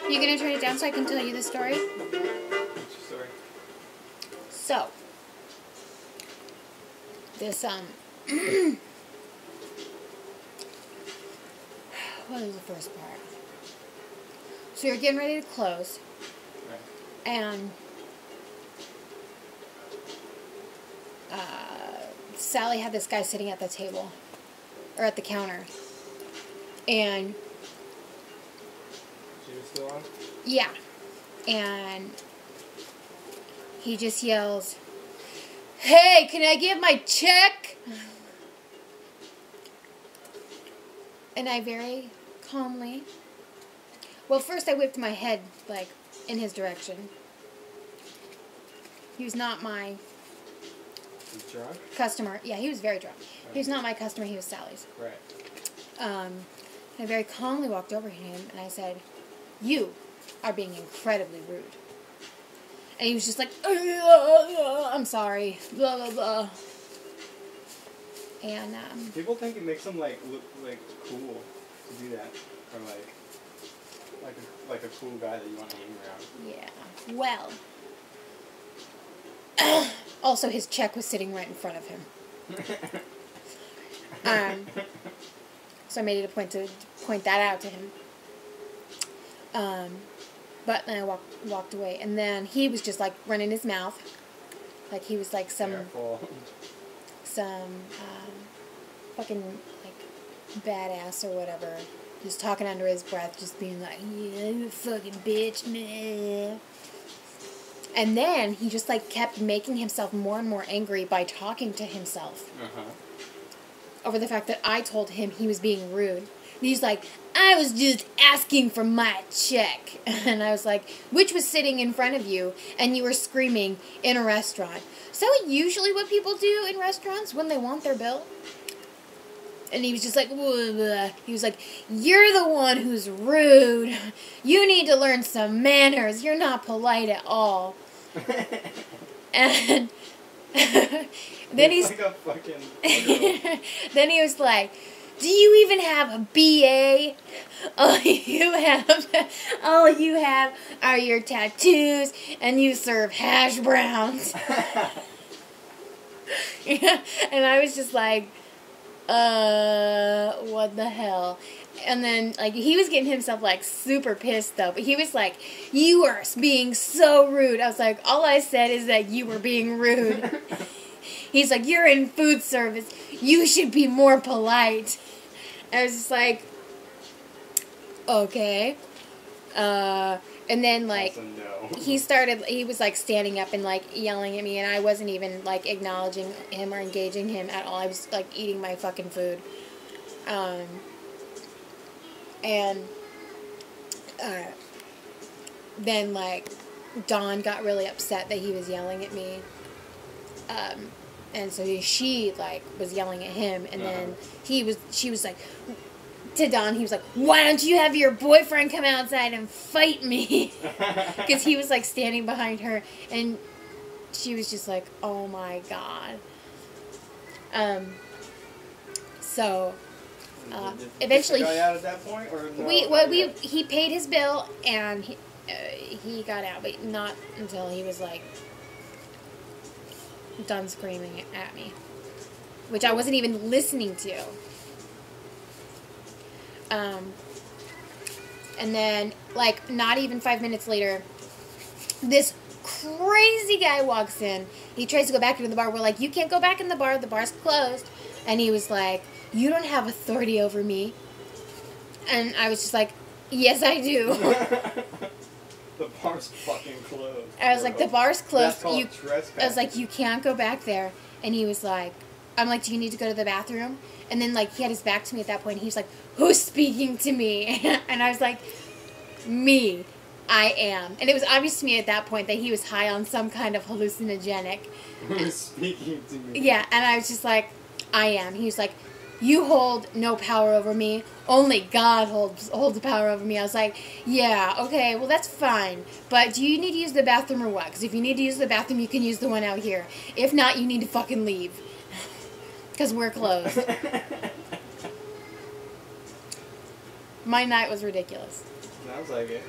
You gonna turn it down so I can tell you the story? What's your story? So, this, what is the first part? So you're getting ready to close, Right. and Sally had this guy sitting at the table, or at the counter, and She was still on? yeah, and he just yells, "Hey, can I get my check?" And I very calmly, well, first I whipped my head, like, in his direction. He was not my Was he drunk? customer. Yeah, he was very drunk. He was not my customer, he was Sally's. Right. I very calmly walked over to him and I said, "You are being incredibly rude." And he was just like, "I'm sorry, blah, blah, blah." And, People think it makes them like look like cool to do that, or like a cool guy that you want to hang around. yeah, well. Also, his check was sitting right in front of him. So I made it a point to point that out to him. But then I walked away, and then he was just like running his mouth, like he was like some fucking like badass or whatever, just talking under his breath, just being like, "Yeah, you fucking bitch, man." And then he just like kept making himself more and more angry by talking to himself over the fact that I told him he was being rude. And he's like, "I was just asking for my check." And I was like, "Which was sitting in front of you, and you were screaming in a restaurant." Is that usually what people do in restaurants when they want their bill? And he was just like, "Blah, blah." He was like, "You're the one who's rude. You need to learn some manners. You're not polite at all." And then he's like a fucking then he was like, "Do you even have a BA? All you have are your tattoos, and you serve hash browns." Yeah, and I was just like, what the hell? And then, like, he was getting himself, like, super pissed, though. But he was like, "You are being so rude." I was like, "All I said is that you were being rude." He's like, "You're in food service. You should be more polite." I was just like, okay. And then, like, he was, like, standing up and, like, yelling at me, and I wasn't even, like, acknowledging him or engaging him at all. I was, like, eating my fucking food. Then, like, Dawn got really upset that he was yelling at me. And so she, like, was yelling at him, and then she was like, to Dawn, he was like, "Why don't you have your boyfriend come outside and fight me?" Because he was, like, standing behind her, and she was just like, "Oh my God." So, eventually, got out at that point, or no? he paid his bill, and he got out, but not until he was, like, done screaming at me, which I wasn't even listening to. And then, like, not even 5 minutes later, this crazy guy walks in. He tries to go back into the bar. We're like, "You can't go back in the bar. The bar's closed." And he was like, "You don't have authority over me." And I was just like, "Yes, I do." The bar's fucking closed. I was like, "The bar's closed." That's called trespassing. I was like, "You can't go back there." And he was like, I'm like, "Do you need to go to the bathroom?" And then, like, he had his back to me at that point. And he was like, "Who's speaking to me?" And I was like, "Me. I am." And it was obvious to me at that point that he was high on some kind of hallucinogenic. Who's speaking to me? Yeah, and I was just like, "I am." He was like, "You hold no power over me. Only God holds power over me." I was like, "Yeah, okay, well, that's fine. But do you need to use the bathroom or what? Because if you need to use the bathroom, you can use the one out here. If not, you need to fucking leave. Because we're closed." My night was ridiculous. Sounds like it.